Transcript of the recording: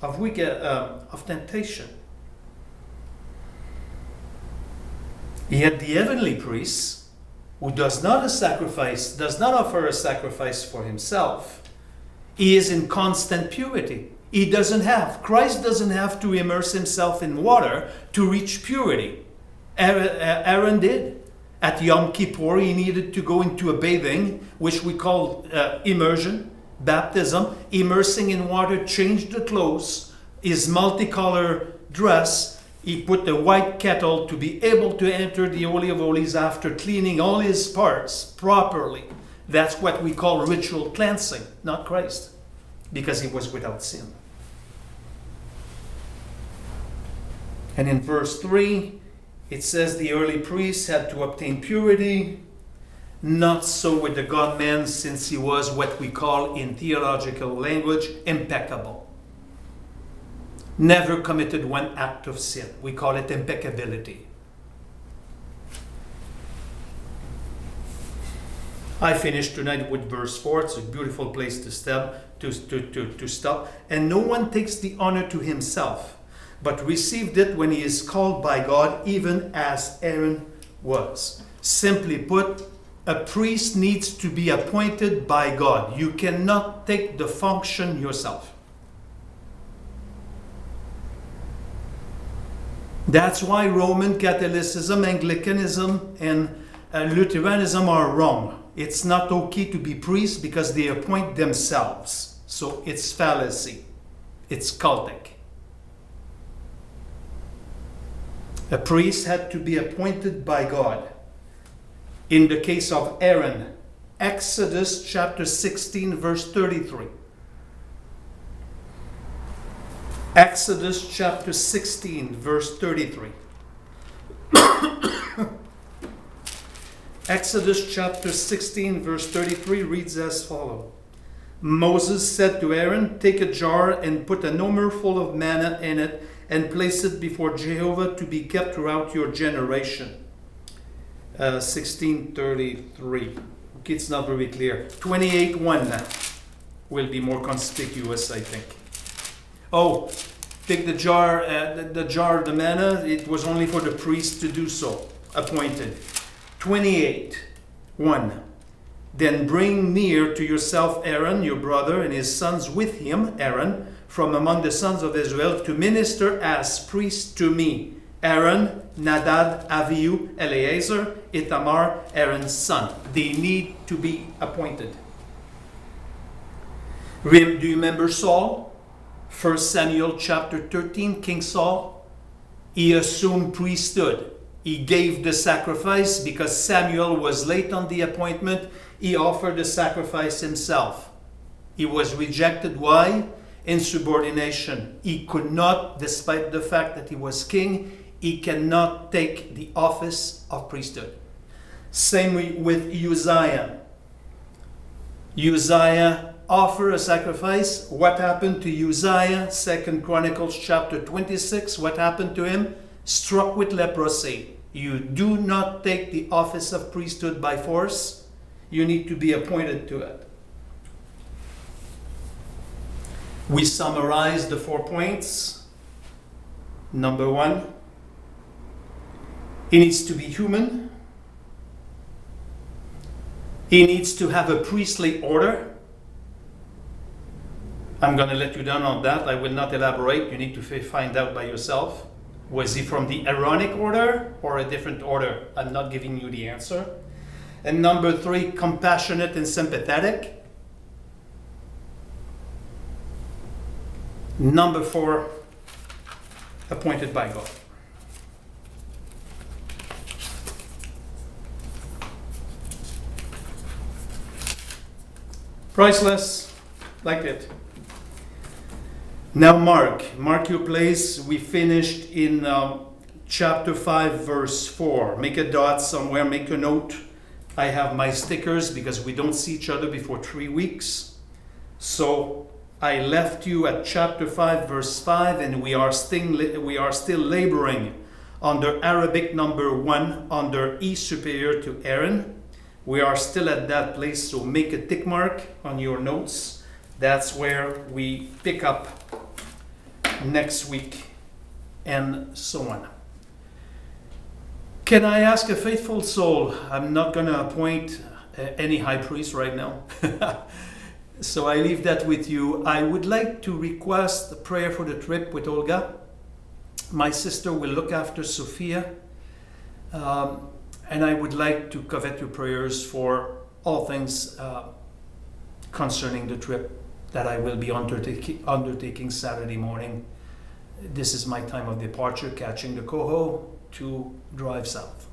of temptation. Yet the heavenly priest, who does not offer a sacrifice for himself, he is in constant purity. Christ doesn't have to immerse himself in water to reach purity. Aaron did. At Yom Kippur, he needed to go into a bathing, which we call immersion, baptism. Immersing in water, changed the clothes, his multicolored dress. He put the white kettle to be able to enter the Holy of Holies after cleaning all his parts properly. That's what we call ritual cleansing, not Christ, because he was without sin. And in verse 3, it says the early priests had to obtain purity. Not so with the God-man, since he was what we call in theological language impeccable. Never committed one act of sin. We call it impeccability. I finished tonight with verse 4. It's a beautiful place to stop. And no one takes the honor to himself, but received it when he is called by God, even as Aaron was. Simply put, a priest needs to be appointed by God. You cannot take the function yourself. That's why Roman Catholicism, Anglicanism, and Lutheranism are wrong. It's not okay to be priests because they appoint themselves. So it's fallacy. It's cultic. A priest had to be appointed by God. In the case of Aaron, Exodus chapter 16, verse 33. Exodus chapter 16, verse 33. Exodus chapter 16, verse 33 reads as follows. Moses said to Aaron, take a jar and put an omer full of manna in it and place it before Jehovah to be kept throughout your generation. 16:33. Okay, it's not very clear. 28:1 will be more conspicuous, I think. Oh, take the jar, the manna. It was only for the priest to do so, appointed. 28:1. Then bring near to yourself Aaron, your brother, and his sons with him, Aaron, from among the sons of Israel, to minister as priests to me. Aaron, Nadab, Avihu, Eleazar, Ithamar, Aaron's son. They need to be appointed. Do you remember Saul? 1 Samuel chapter 13, King Saul, he assumed priesthood. He gave the sacrifice because Samuel was late on the appointment. He offered the sacrifice himself. He was rejected. Why? Insubordination. He could not, despite the fact that he was king, he cannot take the office of priesthood. Same with Uzziah. Uzziah offered a sacrifice. What happened to Uzziah? 2 Chronicles chapter 26. What happened to him? Struck with leprosy. You do not take the office of priesthood by force. You need to be appointed to it. We summarize the 4 points. Number 1, he needs to be human. He needs to have a priestly order. I'm going to let you down on that. I will not elaborate. You need to find out by yourself. Was he from the Aaronic order or a different order? I'm not giving you the answer. And number 3, compassionate and sympathetic. Number 4, appointed by God. Priceless, like it. Now mark your place. We finished in chapter 5, verse 4. Make a dot somewhere, make a note. I have my stickers because we don't see each other before 3 weeks. So I left you at chapter 5, verse 5, and we are still laboring under Arabic number 1, under E superior to Aaron. We are still at that place, so make a tick mark on your notes. That's where we pick up next week, and so on. Can I ask a faithful soul? I'm not going to appoint any high priest right now. So I leave that with you. I would like to request a prayer for the trip with Olga. My sister will look after Sophia. And I would like to covet your prayers for all things concerning the trip that I will be undertaking Saturday morning. This is my time of departure, catching the Coho to drive south.